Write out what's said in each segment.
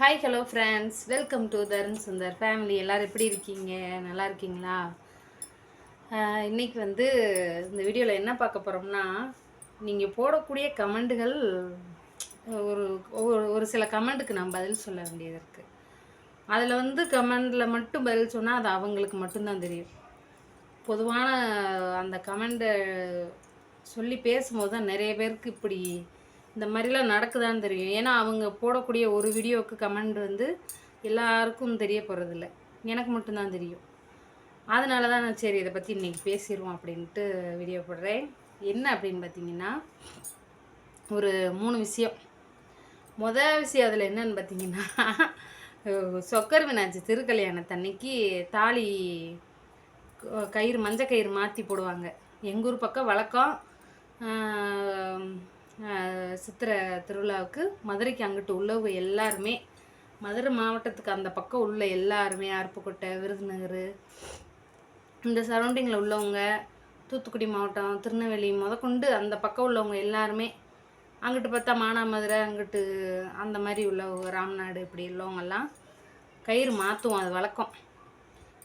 Hi hello friends, welcome to Tarun Sundar family. எல்லோரும் எப்படி இருக்கீங்க? நல்லா இருக்கீங்களா? இன்றைக்கி இந்த வீடியோவில் என்ன பார்க்க போகிறோம்னா, நீங்கள் போடக்கூடிய கமெண்ட்டுகள் ஒரு ஒரு சில கமெண்ட்டுக்கு நான் பதில் சொல்ல வேண்டியது இருக்குது. அதில் கமெண்டில் மட்டும் பதில் சொன்னால் அது அவங்களுக்கு மட்டும்தான் தெரியும். பொதுவான அந்த கமெண்ட்டை சொல்லி பேசும்போது தான் நிறைய பேருக்கு இப்படி இந்த மாதிரிலாம் நடக்குதான்னு தெரியும். ஏன்னா அவங்க போடக்கூடிய ஒரு வீடியோவுக்கு கமெண்ட் எல்லாருக்கும் தெரிய போகிறதில்ல, எனக்கு மட்டும்தான் தெரியும். அதனால தான் நான் சரி இதை பற்றி இன்றைக்கி பேசிடுவோம் அப்படின்ட்டு வீடியோ போடுறேன். என்ன அப்படின்னு பார்த்தீங்கன்னா, ஒரு 3 விஷயம். விஷயம் அதில் என்னன்னு பார்த்தீங்கன்னா, சொக்கர் மீனாட்சி திருக்கல்யாணத்தன்னைக்கு தாலி கயிறு மஞ்சள் கயிறு மாற்றி போடுவாங்க. எங்கள் ஊர் பக்கம் வழக்கம். சித்திரை திருவிழாவுக்கு மதுரைக்கு அங்கிட்டு உள்ளவங்க எல்லாருமே, மதுரை மாவட்டத்துக்கு அந்த பக்கம் உள்ள எல்லாருமே, அருப்புக்கோட்டை, விருதுநகர், இந்த சரௌண்டிங்கில் உள்ளவங்க, தூத்துக்குடி மாவட்டம், திருநெல்வேலி முதற்கொண்டு அந்த பக்கம் உள்ளவங்க எல்லாருமே, அங்கிட்டு பார்த்தா மானாமதுரை, அங்கிட்டு அந்த மாதிரி உள்ளவங்க, ராம்நாடு, இப்படி உள்ளவங்கெல்லாம் கயிறு மாற்றுவோம். அது வழக்கம்.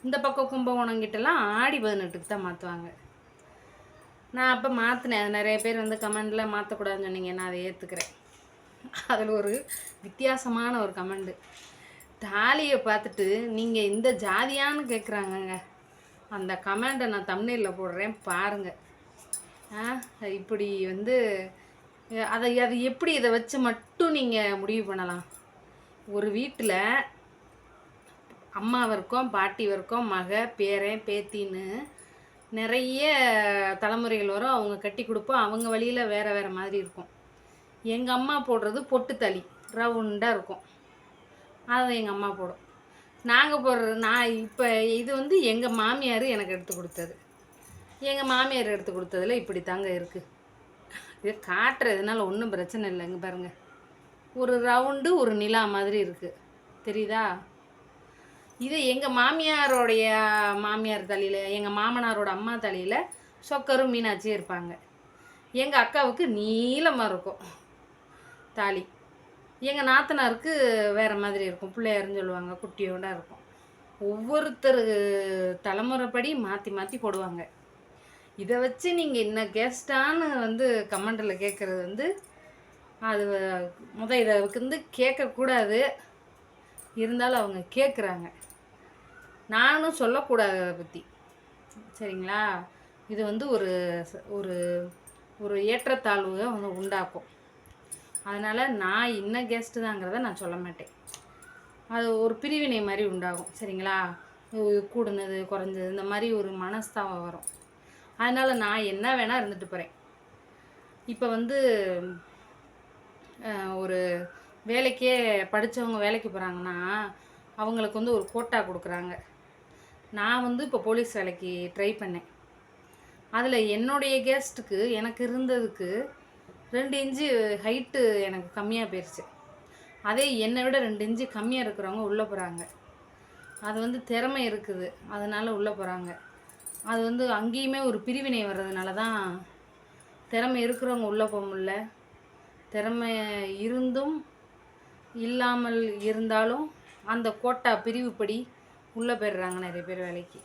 இந்த பக்கம் கும்பகோணங்கிட்டலாம் ஆடி 18க்கு தான் மாற்றுவாங்க. நான் அப்போ மாற்றினேன். அது நிறைய பேர் கமெண்டில் மாற்றக்கூடாதுன்னு சொன்னீங்க. நான் அதை ஏற்றுக்கிறேன். அதில் ஒரு வித்தியாசமான ஒரு கமெண்டு, தாலியை பார்த்துட்டு நீங்கள் இந்த ஜாதியான்னு கேட்குறாங்கங்க. அந்த கமெண்டை நான் தம்ப்நெயிலில் போடுறேன் பாருங்கள். இப்படி அது எப்படி இதை வச்சு மட்டும் நீங்கள் முடிவு பண்ணலாம்? ஒரு வீட்டில் அம்மாவிற்கும் பாட்டிவருக்கும் மக, பேரன், பேத்தின்னு நிறைய தலைமுறைகள் வரும். அவங்க கட்டி கொடுப்போம். அவங்க வழியில் வேறு வேறு மாதிரி இருக்கும். எங்கள் அம்மா போடுறது பொட்டு தளி ரவுண்டாக இருக்கும். அதை எங்கள் அம்மா போடும். நாங்கள் போடுறது இப்போ இது எங்கள் மாமியார் எனக்கு எடுத்து கொடுத்தது. எங்கள் மாமியார் எடுத்து கொடுத்ததில் இப்படி தாங்க இருக்குது. இது காட்டுறதுனால ஒன்றும் பிரச்சனை இல்லைங்க. பாருங்கள், ஒரு ரவுண்டு ஒரு நிலா மாதிரி இருக்குது, தெரியுதா? இது எங்கள் மாமியாரோடைய மாமியார் தலையில், எங்கள் மாமனாரோட அம்மா தலையில் சொக்கரும் மீனாட்சியும் இருப்பாங்க. எங்கள் அக்காவுக்கு நீளமாக இருக்கும் தாலி. எங்கள் நாத்தனாருக்கு வேறு மாதிரி இருக்கும், பிள்ளையாருன்னு சொல்லுவாங்க, குட்டியோண்டாக இருக்கும். ஒவ்வொருத்தர் தலைமுறைப்படி மாற்றி மாற்றி போடுவாங்க. இதை வச்சு நீங்கள் என்ன கெஸ்டான்னு கமெண்டில் கேட்குறது அது இதை கேட்கக்கூடாது. இருந்தாலும் அவங்க கேட்குறாங்க. நானும் சொல்லக்கூடாது அதை பற்றி, சரிங்களா? இது ஒரு ஒரு ஒரு ஏற்றத்தாழ்வுக உண்டாக்கும். அதனால் நான் இன்ன கெஸ்ட்டு தாங்கிறத நான் சொல்ல மாட்டேன். அது ஒரு பிரிவினை மாதிரி உண்டாகும், சரிங்களா? கூடுனது குறைஞ்சது இந்த மாதிரி ஒரு மனஸ்தாபம் வரும். அதனால் நான் என்ன வேணால் இருந்துட்டு போகிறேன். இப்போ ஒரு வேலைக்கே படித்தவங்க வேலைக்கு போகிறாங்கன்னா அவங்களுக்கு ஒரு கோட்டா கொடுக்குறாங்க. நான் இப்போ போலீஸ் வேலைக்கு ட்ரை பண்ணேன். அதில் என்னுடைய கேஸ்ட்டுக்கு எனக்கு இருந்ததுக்கு 2 இன்ச்சு ஹைட்டு எனக்கு கம்மியாக போயிடுச்சு. அதே என்னை விட 2 இன்ச்சு கம்மியாக இருக்கிறவங்க உள்ளே போகிறாங்க. அது திறமை இருக்குது, அதனால் உள்ளே போகிறாங்க. அது அங்கேயுமே ஒரு பிரிவினை வர்றதுனால தான் திறமை இருக்கிறவங்க உள்ளே போக முடியல. திறமை இருந்தும் இல்லாமல் இருந்தாலும் அந்த கோட்டா பிரிவுப்படி உள்ளே போயிடுறாங்க நிறைய பேர் வேலைக்கு.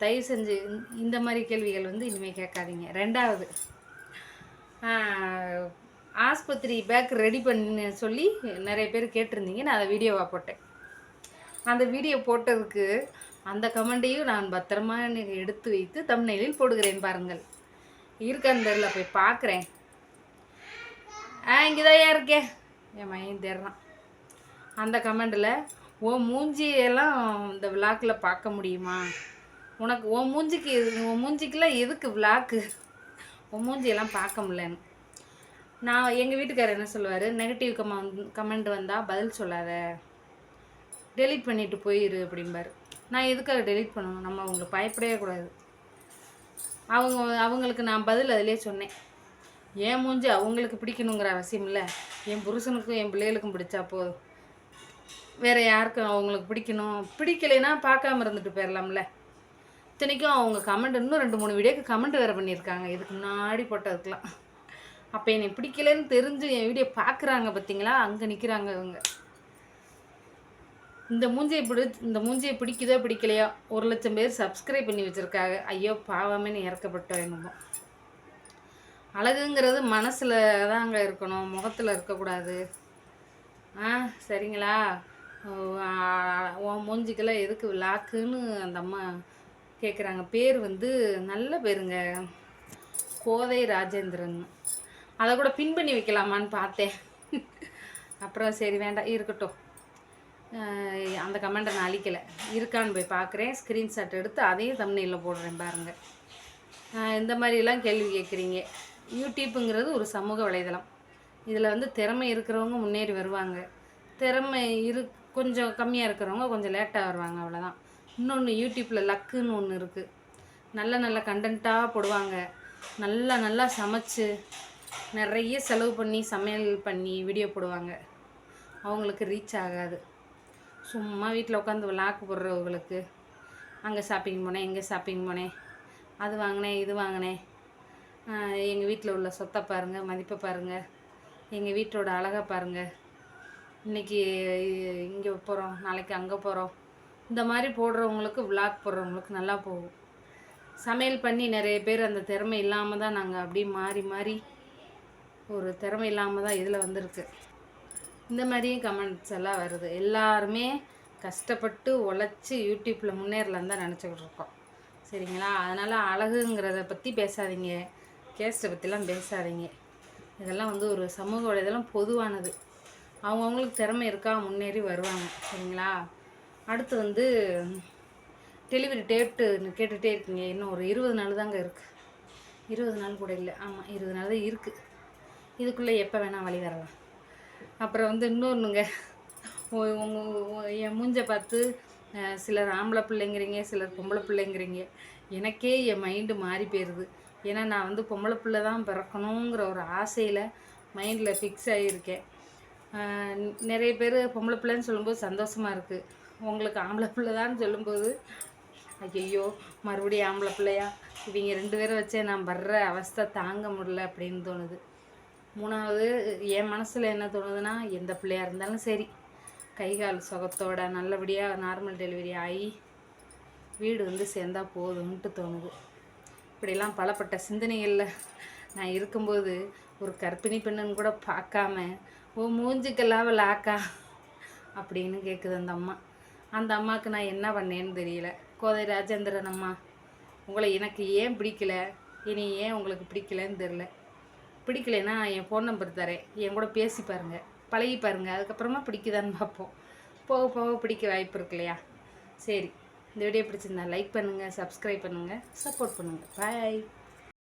தயவு செஞ்சு இந்த மாதிரி கேள்விகள் இனிமேல் கேட்காதீங்க. 2வது, ஆஸ்பத்திரி பேக் ரெடி பண்ணி சொல்லி நிறைய பேர் கேட்டிருந்தீங்க. நான் அதை வீடியோவாக போட்டேன். அந்த வீடியோ போட்டதுக்கு அந்த கமெண்டையும் நான் பத்திரமா எடுத்து வைத்து தம்ப்நெயிலில் போடுகிறேன். பாருங்கள், இருக்கான்னு தெரியல, போய் பார்க்குறேன். இங்கேதான் இருக்கேன், என் மையம் தேடுறான். அந்த கமெண்டில் உன் மூஞ்சியெல்லாம் இந்த விளாக்கில் பார்க்க முடியுமா? உனக்கு உன் மூஞ்சிக்கெலாம் எதுக்கு விளாக்கு? உன் மூஞ்சியெல்லாம் பார்க்க முடியலன்னு. நான் எங்கள் வீட்டுக்காரர் என்ன சொல்லுவார், நெகட்டிவ் கமெண்ட் வந்தால் பதில் சொல்லாத, டெலீட் பண்ணிவிட்டு போயிரு அப்படிம்பார். நான் எதுக்காக டெலீட் பண்ணணும்? நம்ம அவங்களுக்கு பயப்படவே கூடாது. அவங்களுக்கு நான் பதில் அதிலே சொன்னேன். என் மூஞ்சி அவங்களுக்கு பிடிக்கணுங்கிற அவசியம் இல்லை. என் புருஷனுக்கும் என் பிள்ளைகளுக்கும் பிடிச்சா போதும். வேறு யாருக்கும் அவங்களுக்கு பிடிக்கலைன்னா பார்க்காம இருந்துட்டு போயிடலாம்ல. இத்தனைக்கும் அவங்க கமெண்ட் இன்னும் 2-3 வீடியோக்கு கமெண்ட் வேறு பண்ணியிருக்காங்க, இதுக்கு முன்னாடி போட்டதுக்கெலாம். அப்போ என்னை பிடிக்கலன்னு தெரிஞ்சு என் வீடியோ பார்க்குறாங்க பார்த்தீங்களா? அங்கே நிற்கிறாங்க அவங்க. இந்த மூஞ்சியை பிடிக்குதோ பிடிக்கலையோ 1,00,000 பேர் சப்ஸ்கிரைப் பண்ணி வச்சுருக்காங்க. ஐயோ பாவமேன்னு இறக்கப்பட்டோம் என்னமோ. அழகுங்கிறது மனசில் தாங்க இருக்கணும், முகத்தில் இருக்கக்கூடாது. சரிங்களா? உன் மூஞ்சிக்கெல்லாம் எதுக்கு விளாக்குன்னு அந்த அம்மா கேட்குறாங்க. பேர் வந்து நல்ல பேருங்க, கோதை ராஜேந்திரன். அதை கூட பின் பண்ணி வைக்கலாமான்னு பார்த்தேன். அப்புறம் சரி வேண்டாம் இருக்கட்டும். அந்த கமெண்ட்டை நான் அழிக்கலை, இருக்கான்னு போய் பார்க்குறேன். ஸ்க்ரீன்ஷாட் எடுத்து அதையும் தம்ப்நெயிலில் போடுறேன் பாருங்கள். இந்த மாதிரிலாம் கேள்வி கேட்குறீங்க. யூடியூப்புங்கிறது ஒரு சமூக வலைதளம். இதில் வந்து திறமை இருக்கிறவங்க முன்னேறி வருவாங்க, திறமை கொஞ்சம் கம்மியாக இருக்கிறவங்க கொஞ்சம் லேட்டாக வருவாங்க, அவ்வளோதான். இன்னொன்று, யூடியூப்பில் லக்குன்னு ஒன்று இருக்குது. நல்ல நல்ல கண்டென்ட்டாக போடுவாங்க, நல்லா சமைச்சு நிறைய செலவு பண்ணி சமையல் பண்ணி வீடியோ போடுவாங்க. அவங்களுக்கு ரீச் ஆகாது. சும்மா வீட்டில் உட்காந்து விளாக்கு போடுறவங்களுக்கு அங்கே ஷாப்பிங் போனேன், இங்கே ஷாப்பிங் போனேன், அது வாங்கினேன், இது வாங்கினேன், எங்கள் வீட்டில் உள்ள சொத்தை பாருங்கள், மதிப்பை பாருங்கள், எங்கள் வீட்டோட அழகை பாருங்கள், இன்றைக்கி இங்கே போகிறோம், நாளைக்கு அங்கே போகிறோம், இந்த மாதிரி போடுறவங்களுக்கு விளாக் போடுறவங்களுக்கு நல்லா போகும். சமையல் பண்ணி நிறைய பேர் அந்த திறமை இல்லாமல் தான் நாங்கள் அப்படியே மாறி மாறி ஒரு திறமை இல்லாமல் தான் இதில் வந்திருக்கு. இந்த மாதிரியும் கமெண்ட்ஸ் எல்லாம் வருது. எல்லாருமே கஷ்டப்பட்டு உழைச்சி யூடியூப்பில் முன்னேறலாம் தான் நினச்சிக்கிட்டு இருக்கோம், சரிங்களா? அதனால் அழகுங்கிறத பற்றி பேசாதீங்க, கேஸ்ட்டை பற்றிலாம் பேசாதீங்க. இதெல்லாம் வந்து ஒரு சமூக வலைதளம் பொதுவானது. அவங்கவுங்களுக்கு திறமை இருக்கா, முன்னேறி வருவாங்க, சரிங்களா? அடுத்து வந்து டெலிவரி டேட்டு கேட்டுகிட்டே இருக்கீங்க. இன்னும் ஒரு 20 நாள் தாங்க இருக்குது. 20 நாள் கூட இல்லை, ஆமாம் 20 நாள் தான் இருக்குது. இதுக்குள்ளே எப்போ வேணால் வழி வரலாம். அப்புறம் வந்து இன்னொன்றுங்க, என் மூஞ்சை பார்த்து சிலர் ஆம்பளை பிள்ளைங்கிறீங்க, சிலர் பொம்பளை பிள்ளைங்கிறீங்க. எனக்கே என் மைண்டு மாறி போயிடுது. ஏன்னா நான் வந்து பொம்பளை பிள்ளை தான் பிறக்கணுங்கிற ஒரு ஆசையில் மைண்டில் ஃபிக்ஸ் ஆகியிருக்கேன். நிறைய பேர் பொம்பளை பிள்ளைன்னு சொல்லும்போது சந்தோஷமாக இருக்குது. உங்களுக்கு ஆம்பளை பிள்ளை தான் சொல்லும்போது ஐயோ மறுபடியும் ஆம்பளை பிள்ளையா, இவங்க 2 பேரை வச்சே நான் வர்ற அவஸ்தை தாங்க முடியல அப்படின்னு தோணுது. 3வது, என் மனசில் என்ன தோணுதுன்னா, எந்த பிள்ளையாக இருந்தாலும் சரி, கைகால் சுகத்தோட நல்லபடியாக நார்மல் டெலிவரி ஆகி வீடு வந்து சேர்ந்தா போதும்ன்ட்டு தோணுது. இப்படிலாம் பலப்பட்ட சிந்தனைகளில் நான் இருக்கும்போது ஒரு கர்ப்பிணி பெண்ணுன்னு கூட பார்க்காம மூஞ்சிக்கெல்லாம் லாக்கா அப்படின்னு கேட்குது அந்த அம்மா. அந்த அம்மாவுக்கு நான் என்ன பண்ணேன்னு தெரியல. கோதை ராஜேந்திரன் அம்மா, உங்களை எனக்கு ஏன் பிடிக்கல, இனி ஏன் உங்களுக்கு பிடிக்கலன்னு தெரில. பிடிக்கலைன்னா என் ஃபோன் நம்பர் தரேன், என் கூட பேசி பாருங்கள், பழகி பாருங்கள், அதுக்கப்புறமா பிடிக்குதான்னு பார்ப்போம். போக போக பிடிக்க வாய்ப்பு இருக்கு இல்லையா? சரி, இந்த வீடியோ பிடிச்சிருந்தா லைக் பண்ணுங்கள், சப்ஸ்கிரைப் பண்ணுங்கள், சப்போர்ட் பண்ணுங்கள். பாய்.